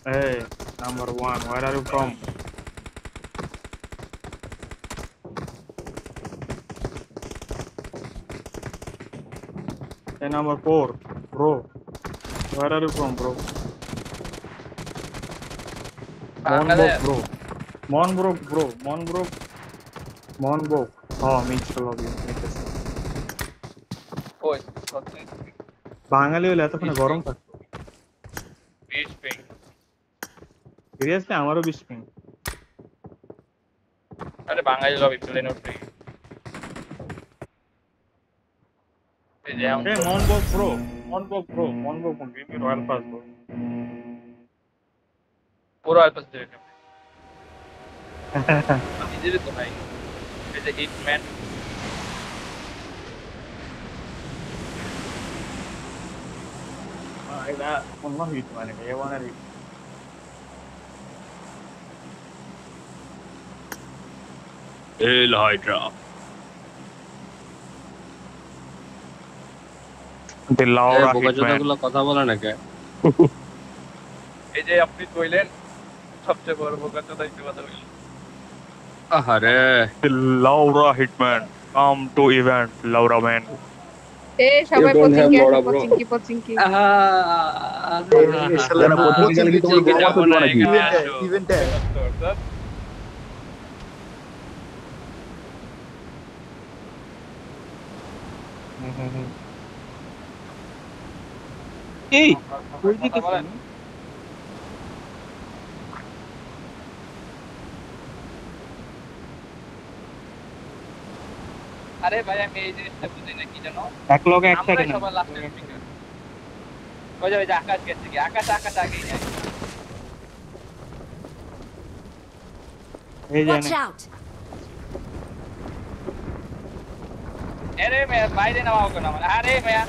Hey, number one, where are you from? Hey, number four, bro, where are you from, bro? Monbok, Bangladesh. bro. Monbrook, bro. Monbrook, Monbok. Oh, mixed lobby mixed ওই সত্যি বাঙালি হলে এতক্ষণে গরম থাকতো। 20 ping. Seriously আমারও 20 ping. আরে বাঙালি lobby plane উঠবে। এই যে Hey, Monbok, bro. Monbok, bro. Monbok, give me royal pass, bro. পুরো আলপাস দেবে নিজেরই তো ভাই। এই যে হিটম্যান এটা অন্য হিট মানে A1 এর হিট। El Hydra. The এ Laura বোকাচোদা Hitman. গুলো কথা বলে নাকি? এই যে আপনি কইলেন সবচেয়ে বড় বোকা চোদা হিসেবে কথা বলি। আহারে The Laura Hitman. Come to event, Laura man. A You সবাই don't have পচিংকি আসো Laura, bro. পচিংকি এই শালা পথে গেলে কি তোমার গোয়া মারতে দিবা নাকি? ইভেন্টে এই কই দিকে আরে ভাই আমি এই জিনিসটা বুঝি না কি জানো এক লগে এক সাইডে আমরাই না। সবার লাস্টের স্পিকার ওই যে আকাশ গেছে কি আকাশ আগেই যায় এই Watch জানে out! আরে মেয়া বাইরে নামাও কেন আমার আরে মেয়া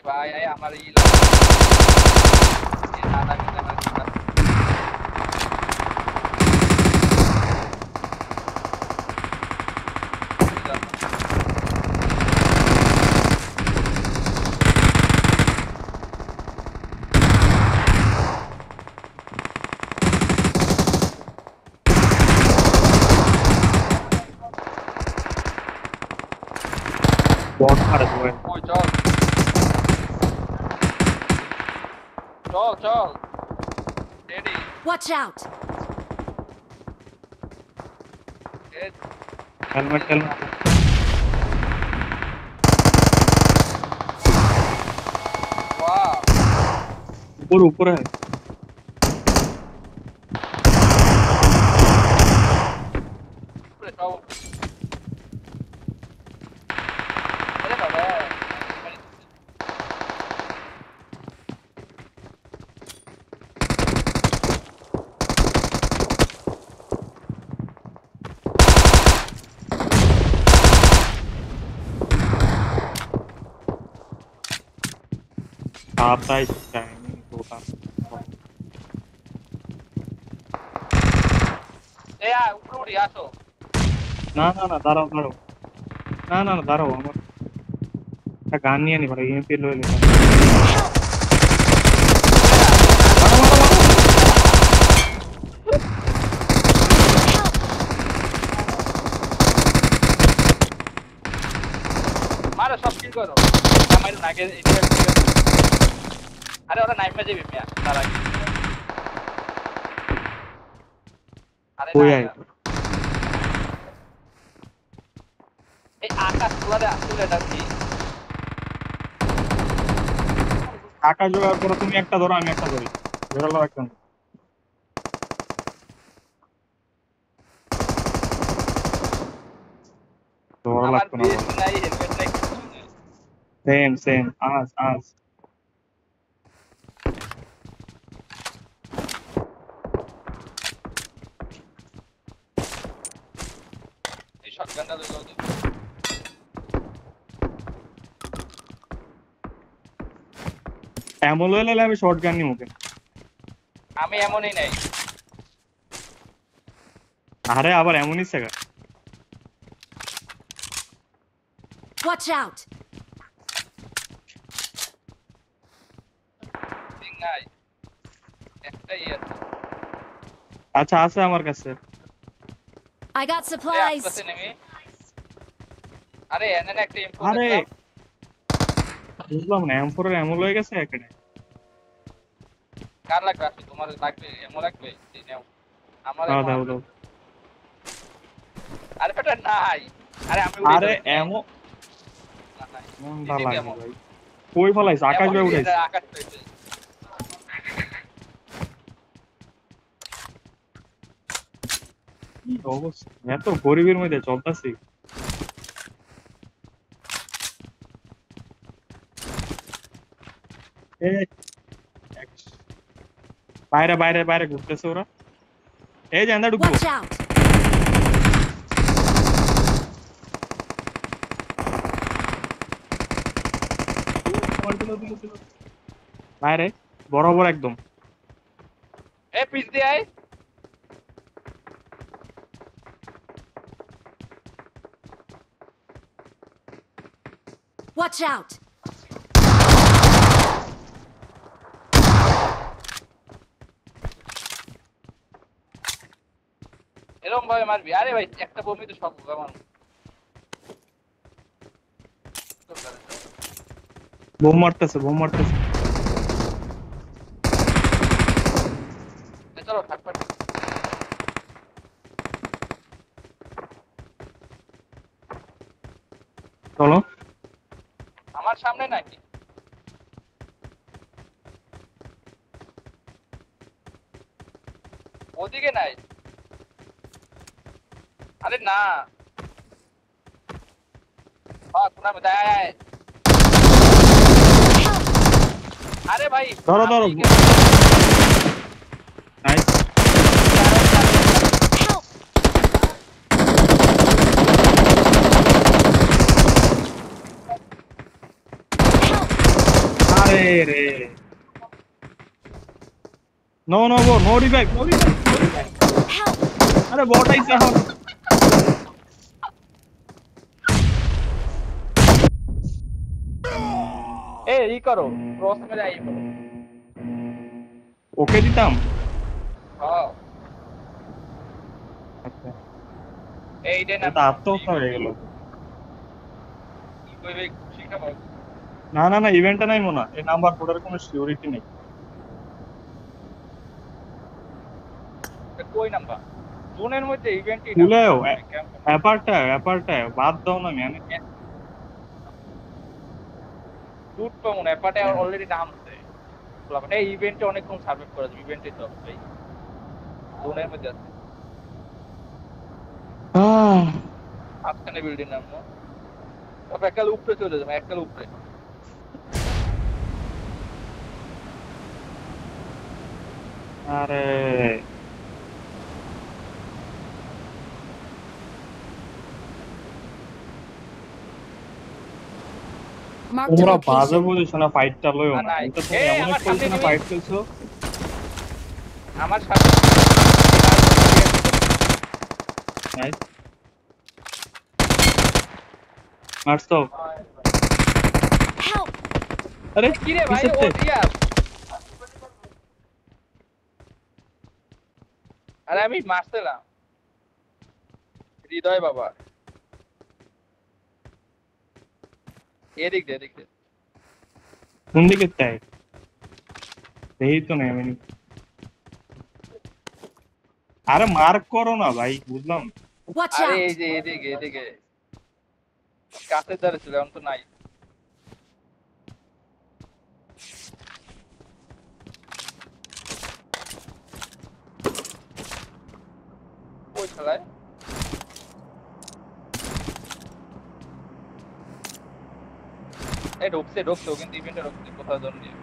ভাই আমার ই দাদা কিন্তু আমার বট মারে তুই। ওই চল ready Watch out! Helmet helmet वाह ऊपर ऊपर है अरे बाबा आता है टाइमिंग होता ए आ ऊपर उड़ी আসো না না না দাঁড়াও দাঁড়াও না না না দাঁড়াও আমার একটা গান নিয়ে নি ভাই এমপি লয়ে নি মারো সব কিল করো আমার নাকে আরে ওরা নাইমে যাবে মিয়া তারা আরে কই না আই এই আকাশ তুলে এটা কি টাকা জোগাড় করো তুমি একটা ধরো আমি একটা ধরি জোরালো একটা ধরা আমার লাগতো না বিএস নাই হেলমেট নাই সেম সেম আজ এই শটগানটা লইলো এমন হইলে আমি শর্ট গান নিব কেন? আমি এমনই নাই। আরে আবার এমনই সেগা। Watch out! ঠিক নাই, একটাই আছে। আচ্ছা আছে আমার কাছে। I got এই supplies. আসতেছে নেমে। আরে এনে না একটা ইনফো আরে দেখলাম। বুঝলাম না M4 এর এমন হয়ে গেছে এখানে। কার লাগবে? আসলে তোমার লাগবে, এমন লাগবে? এই নাও। আমার দাও এমন দাও আছে। দাও। আরে বেটা নাই। আরে আমি উড়ে আরে ধরেছি। এমন না, নাই। ভালো এই যে লাগে এমন। ভাই। কই ফলাইছ? আকাশ ভাই এমন উড়াইছে। এটা আকাশ পেয়েছে। কি অবস্থা? এত গরিবের মধ্যে চলতেছি। বাইরে বাইরে বাইরে ঘুরতেছে ওরা। এই যে আন্দা ঢুকবো। Watch out! বাইরে বরাবর একদম। এ পিছ দিয়ে আয়। Watch out! এরকম ভাবে মারবি? আরে ভাই একটা বমি তো সব আমার। বোম মারতেছে বোম মারতেছে। চলো থাকবে। চলো। আমার সামনে নাকি? ওদিকে নাই। আরে না। কোনা মে দায় আয়। আরে ভাই ধরো ধরো। আমি কেন- নাইস। Help! আরে রে। No no go no revive no revive. Help! আরে বট আইছে এখন। এ ই করো, ক্রস মেরে আই করো। ওকে দিতাম। হ্যাঁ আচ্ছা এইটা না এটা আত্মহত্যা হয়ে গেল। কি কইবে শিখাবো। না না না ইভেন্টটা নাই মনে হয়। এই নাম্বার কোডের কোনো সিকিউরিটি নেই। কই নাম্বার জোনের মধ্যে ইভেন্টই না খুলেও অ্যাপারটা বাদ দাও না মানে। টুট তো মনে অ্যাপারটা অলরেডি নামছে। মানে এই ইভেন্টে অনেকক্ষণ সার্ভাইভ করা যাবে, ইভেন্টে তো ভাই জোনের মধ্যে আছে। আজকানে বিল্ডিং নামবো, তবে একাল উপরে চলে যাবে, একাল উপরে। আরে Marked a তোমরা বাজে location. পজিশনে ফাইটটা লইও না। নাই। এটা তুমি এই, এমন আমার এক সামনে পজিশনে নিবি। ফাইট করছো। আমার সাথে নাইস মারছো। Help! আরে কি রে ভাই, ও দিয়া। আরে আমি মারছিলাম হৃদয় বাবা। এদিক দে, এদিক দে। কোন দিকে চাই এই তো নেই আমি। আরে মার্ক করো না ভাই বুঝলাম। Watch আরে out! এই যে এদিকে, এদিকে কাছে ধরে ছিল, এখন তো নাই। ওই খেলায় এই ঢুকছে ঢুকছে, ও কিন্তু ইভেন্টে ঢুকছে কোথাও জন দিয়ে।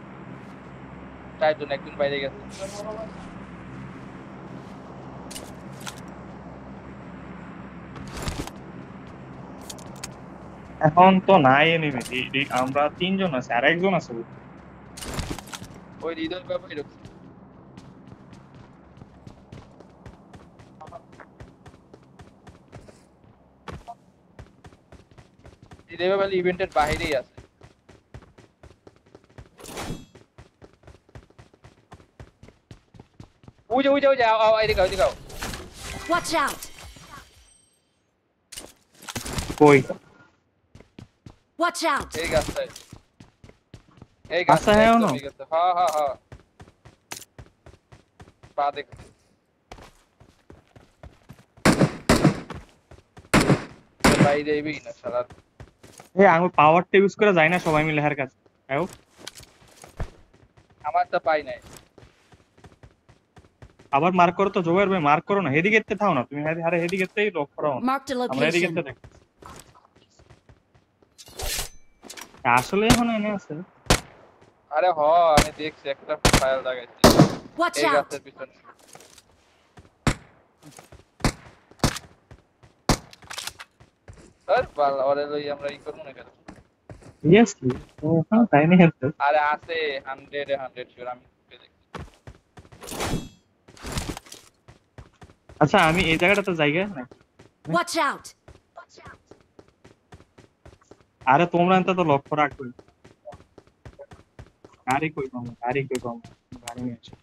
চারজন, একজন বাইরে গেছে। এখন তো নাই এনিমি। আমরা তিনজন আছে আর একজন আছে। ওই হৃদয় বাবা এরকম হৃদয় বাবা ইভেন্টের বাইরেই আছে ওই যে এদিকে আও Watch out! কই Watch out! এই গাছটায় আচ্ছা, হ্যাঁ, একদম না? এই গাছটা। হ্যাঁ পা দেখ বাইরে আইবেই না সারা আমি পাওয়ারটা ইউজ করে যাই না সবাই মিলে হের কাছে আও আমার তো পাই নাই আবার মার্ক করো তো জোয়ার ভাই মার্ক করো না হেদিকে এতে থাও না তুমি আরে হেদিকে এতেই লক করো না Marked a আমরা এদিকে এতে location. দেখ আসলে এখন এনে আছে আরে আমি দেখছি একটা ফাইল লাগাইছি Watch এই out! গাছের পিছনে আর বাল ওরে লই আমরা ই করব না কেন ইয়েস ও হ্যাঁ তাই না হেতে আরে আছে 100 শিওর আমি দেখছি আচ্ছা আমি এই জায়গাটাতে জায়গা না Watch out! আরে তোমরা এত তো লক্ষ্য রাখবে গাড়ি কই পাবো গাড়ি নিয়ে আসো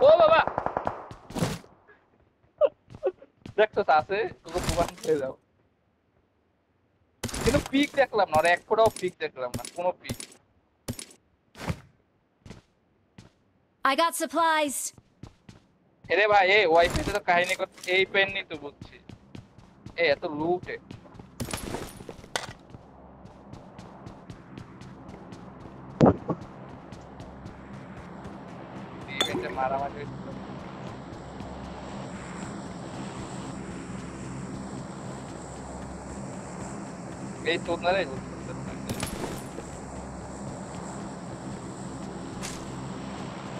ও বাবা দেখছো আছে তোকে প্রমাণ পেয়ে যাও কিন্তু পিক দেখলাম না আর এক ফোটাও পিক দেখলাম না কোনো পিক I got supplies. এরে ভাই এই ওয়াইফাইতে তো কাহিনী করতে এই পেন নি তো বুঝছি এই এত লুটে ইভেন্টে মারামারি হচ্ছিল। এই তোর না রে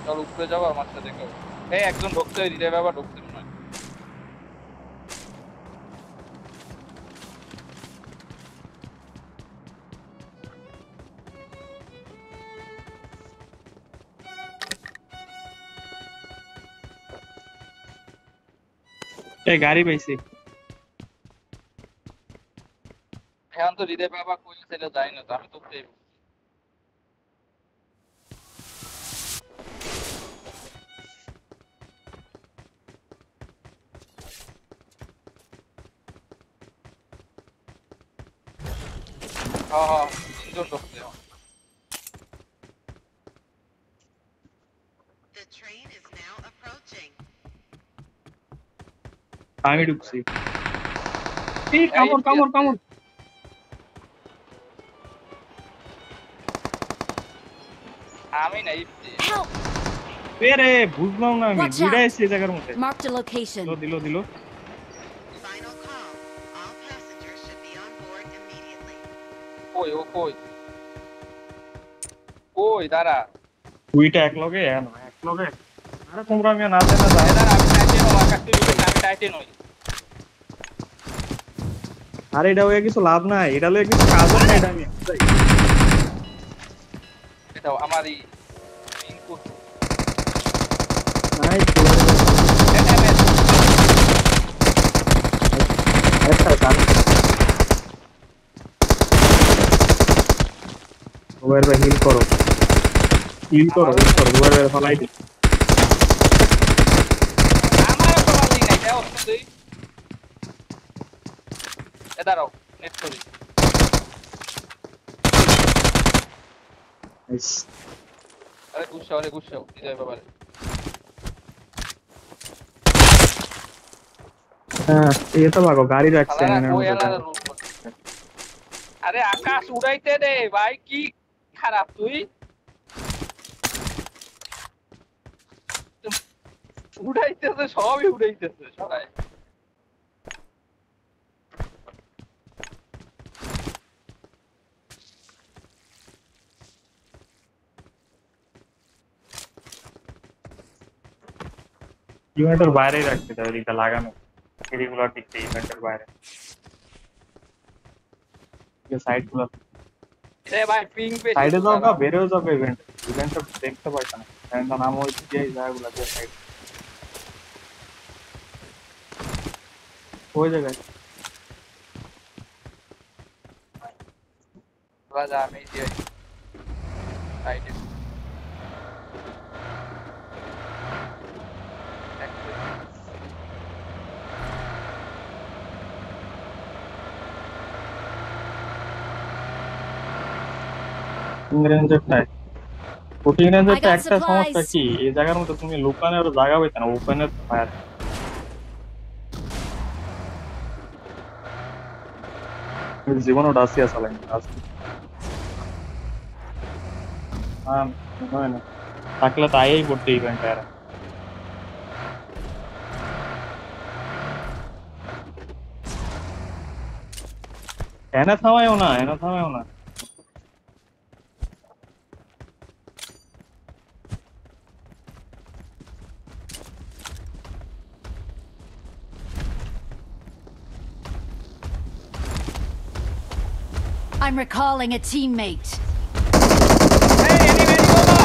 চল উপরে যাবো আমার সাথে কেউ এই একজন ঢুকতে হৃদয় বাবা ঢুকতে মনে হয় এই গাড়ি পাইছি এখন তো হৃদয় বাবা কইলে সেটা যাই না তো আমি তো উঠতেই তিনজন ঢুকতে The train is now approaching. আমি ঢুকছি এই কামড় আমি না ইফতি Help! এরে বুঝলাম না আমি Watch out! দুইটা এসে এই জায়গার মধ্যে Marked a location. দিল Final call. All passengers should be on board immediately. কই দাঁড়া দুইটা এক লগে আরে তোমরা আমি না জানা যায় দাঁড়া আমি টাইটেন হই আকাশ থেকে আমি টাইটেন হই আরে এটা হয়ে কিছু লাভ নাই এটা লয়ে কিছু কাজও নাই এটা আমি এটাও আমারই ইনপুট নাই এমএস আচ্ছা গান ওভার বা হিল করো ওভার ফলাই দি আমার তো মারলি নাই যাও তুই দাঁড়াও নেট করি নাইস আরে গুছাও দিদাই বাবা হ্যাঁ এই তো ভাগো গাড়ি রাখছে এখানে আরে আকাশ উড়াইতে দে ভাই কি খারাপ তুই উড়াইতেছে সবই উড়াইতেছে সবাই ইভেন্টের বাইরেই রাখতে হবে এটা লাগানো এগুলোর দিক থেকে ইভেন্টের বাইরে আজকে সাইড গুলো এ ভাই পিং পেয়েছি সাইডে যাও গা, বেরেও যাবে ইভেন্টটা দেখতে পাইতাম না, কারণ নাম ওই যে জায়গাগুলো যে সাইড ওই জায়গায়। রাজা আমি যে সাইডে রেঞ্জারটায় শুটিং রেঞ্জারটা I got একটা সমস্যা supplies. কি, এই জায়গার মধ্যে তুমি লুকানোর জায়গা পাইতে না, ওপেনের ফায়ার জীবনও ডাসিয়া চালাই হয় না, থাকলে তো আইয়াই পড়তে ইভেন্টে আর এনে থামায়ও না, এনে থামায়ও না। I'm recalling a teammate. এই এনিমি বাবা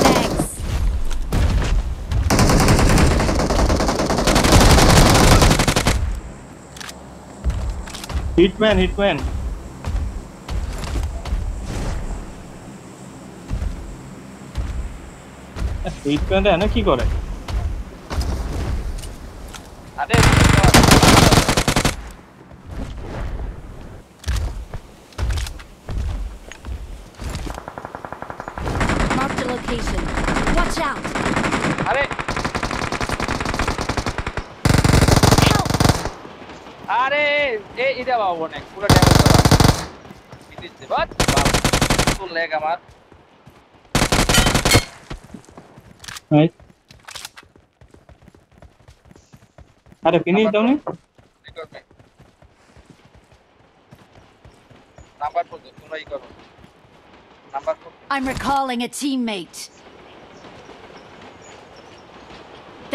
Thanks. হিটম্যান হিটম্যান এনে কি করে? আরে Marked a location. Watch out. আরে Help. আরে এই এটা বাবা অনেক পুরো ড্যামেজ করা বিদিচ্ছে বাট তো লেগ আমার আরে ফিনিশ দাও নি। নাম্বার 4 তোমরাই করো number 4 I'm recalling a teammate.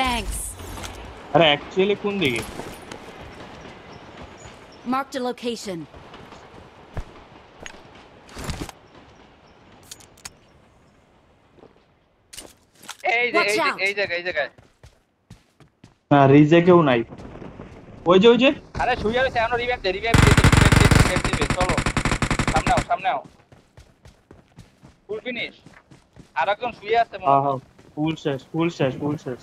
Thanks. আরে অ্যাকচুয়ালি কোন দিকে? Marked a location. Watch out. এই জায়গায় না রিজে কেউ নাই, ওই যে আরে শুয়ে আছে আমরা রিভাইভ দিবে চলো সামনে আও ফুল ফিনিশ আরেকজন শুয়ে আছে মনে হয়। হ্যাঁ ফুল শেষ।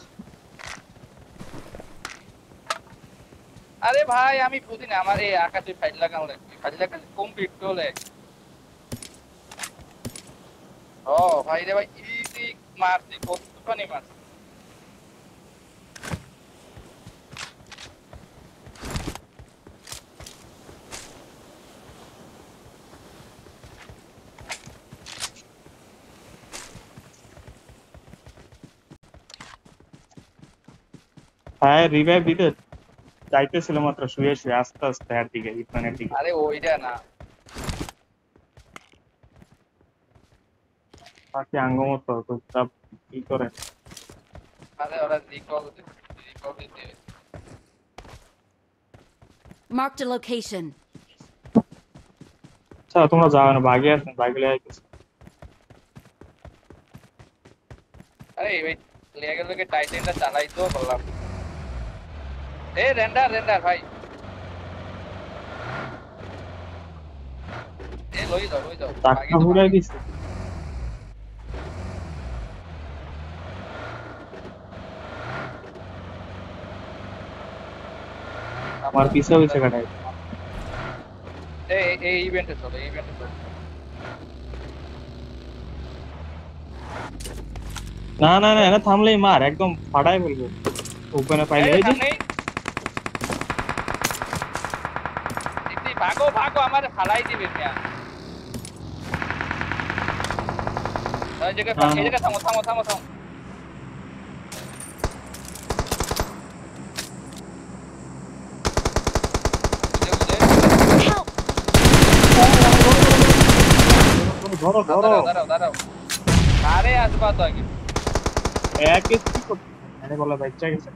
আরে ভাই আমি বুঝি না আমার এই আকাশে ফাইল লাগানো কমপ্লিট হলে ও ভাই রে ভাই ইজি মারছি কতখানি মারছি হ্যাঁ রিভাইভ দিতে চাইতেছিল মাত্র শুয়ে আস্তে আর দিকে ইটমানের দিকে। আরে ওইটা না বাকি আঙ্গমত চুপচাপ কি করে। আরে ওরা রিকল দিতে Marked a location. আচ্ছা তোমরা যাও না, বাগে আসেন, বাগলে আইতেছে। আরে ওই লেগে টাইটেনটা চালাই তো বললাম এ রেন্ডার ভাই এ লই দাও টাকা ঘুরে দিছে। আমার পিছে কাটাই। এই ইভেন্টে চলো না এরা থামলেই মার একদম ফাটাই ফেলবো ওপেনে পাইলে। এই যে ভাগো আমার ফালাই দিবে মিয়া এই জায়গা থামো Help. ধরো দাঁড়াও আরে আসবা তো আগে এক কি করতে আরে বলা বাচ্চা গেছে।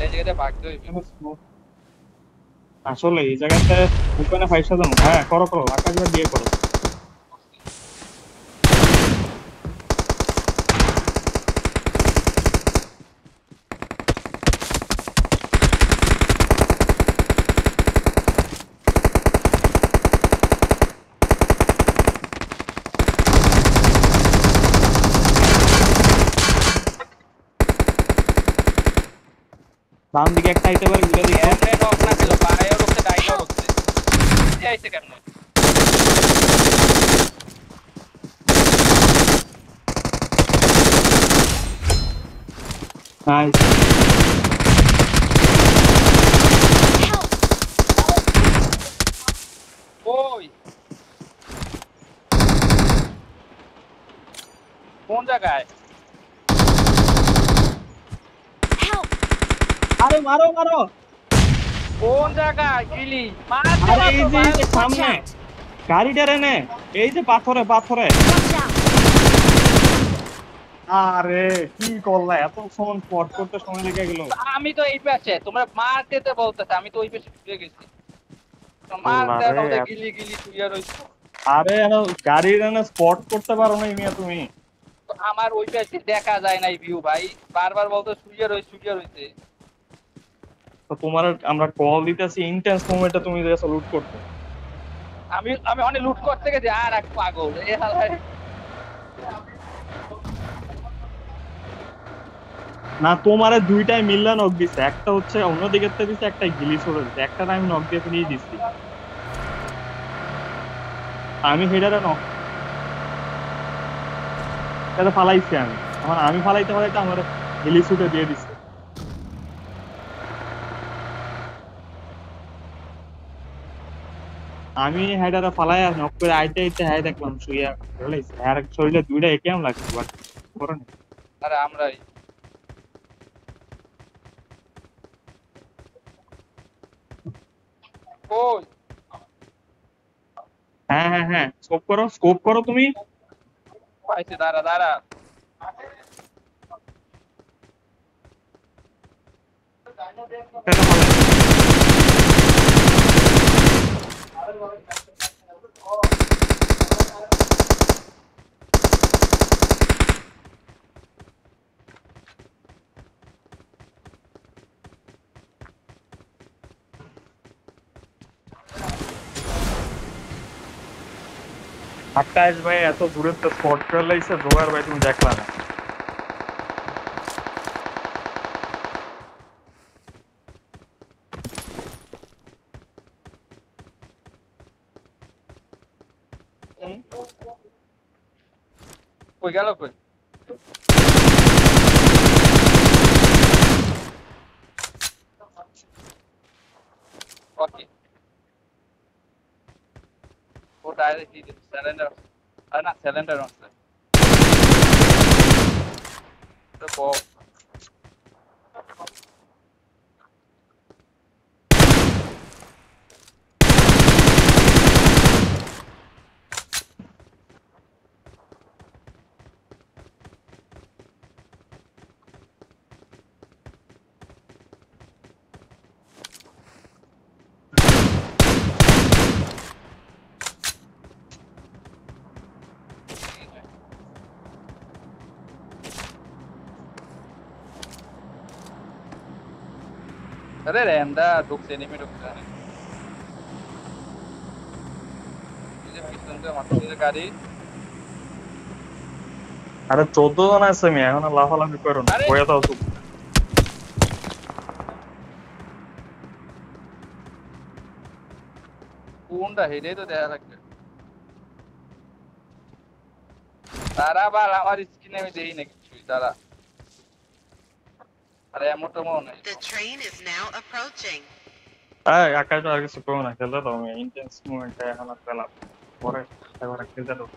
এই জায়গাটা ভাগতে হইবে এখানে smoke আসলে এই জায়গাতে ওখানে পয়সা দাও। হ্যাঁ করো করো, আকাশ ভাই দিয়ে করো। বাম দিকে একটা আইতে পারে, ঘুরে দিকে। এমনে নক না ছিল, পায়েও রুখছে, ডাইনও রুখছে। এই আইছে কেমনে? নাইস। ওই কোন জায়গায়? Help! আরে মারো মারো। কোন জায়গায় গিলি? মারতে আরে এই মারো, যে মারো। সামনে গাড়িটারে নে, এই যে পাথরে পাথরে। Watch out! আরে কি করলা, এত সময় স্পট করতে সময় লেগে গেল। আমি তো এই পাশে, তোমরা মারতে তো বলতেছে, আমি তো ওই পাশে ঢুকে গেছি। তো মারতে আল্লাহ রে, বলতে গিলি গিলি শুয়ে রইছো। আরে গাড়ির স্পট করতে পারো না মিয়া তুমি। তো আমার ওই পাশে দেখা যায় নাই ভিউ ভাই, বারবার বলতো শুয়ে রইছে। তো তোমার আমরা কল দিতেছি ইন্টেন্স মোমেন্টে, তুমি যে লুট করতে। আমি আমি অনেক লুট করতে গেছি, আর এক পাগল এ হালায়। না তোমারে দুইটাই মিললে নক দিছে, একটা হচ্ছে অন্যদিকে দিছে, একটা গিলি ছড়ে দিছে, একটা আমি নক দিয়ে ফিরিয়ে দিছি। আমি হেডারে নক এটা ফালাইছি আমি, আমি ফালাইতে ফালাইতে আমার গিলি ছুটে দিয়ে দিছে। আমি হেডারে ফালাই নক করে আইতে আইতে হ্যাঁ দেখলাম শুইয়া ফেলাইছে। আর শরীরে দুইটা একেম লাগছে, বাট করে না। আরে আমরাই ওই হ্যাঁ হ্যাঁ হ্যাঁ, স্কোপ করো তুমি। পাইছে, দাঁড়া দাঁড়া। এটা ফালাই। আকাশ ভাই এত দূরে তো স্পট করে লাইছে, জোয়ার ভাই তুমি দেখলা না। কই গেল কই? ওকে ও ডাইরেক্ট কি সিলিন্ডার, আর না সিলিন্ডার আছে তো বক্স। अरे रहंदा ढुकते नहीं में ढुकता है ये पिस्टन का मतलब गाड़ी। আরে 14 জন আছে আমি, এখন আর লাফালাফি করো না, আরে! বইয়া দাও চুপ। কোনটা হেডে তো দেখা লাগবে। তারা বাল আমার স্ক্রিনে আমি দেই না কিছুই, তারা আরে এমন তো মনে নাই। The train is now approaching. আকাশ আর কিছু করো না, খেলতে দাও। আমি ইন্টেন্স মোমেন্টে এখন আর খেলা পরে একবার খেলতে দাও।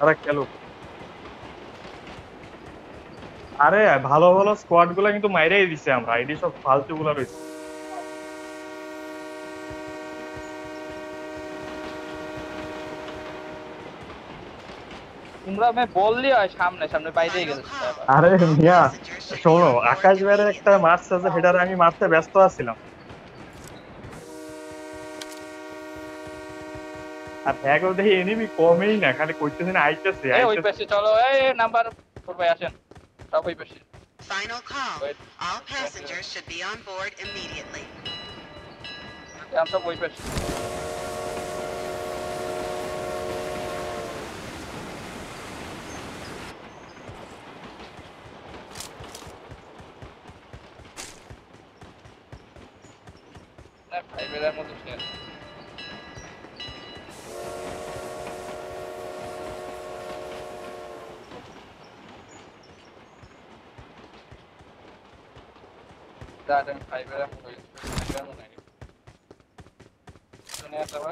আরে খেলো। আরে ভালো ভালো স্কোয়াড গুলা কিন্তু মাইরাই দিছে আমরা, আইডি সব ফালতু গুলা রয়েছে। তোমরা আমি বললি হয় সামনে সামনে বাইরেই গেছে আরে মিয়া শোনো, আকাশ ভাইয়ের একটা মাছ আছে, সেটার আমি মারতে ব্যস্ত আছিলাম। আর হ্যাগো দেখি এনিমি কমেই না, খালি কইতেছেন আইতেছে এই ওই আইতেছে। পাশে চলো, এই নাম্বার 4 ভাই আসেন, সব ওই পাশে। Final call. Wait. All passengers should be on board immediately. আমি সব ওই পাশে। না ফাইভের মধ্যে share that and five mode.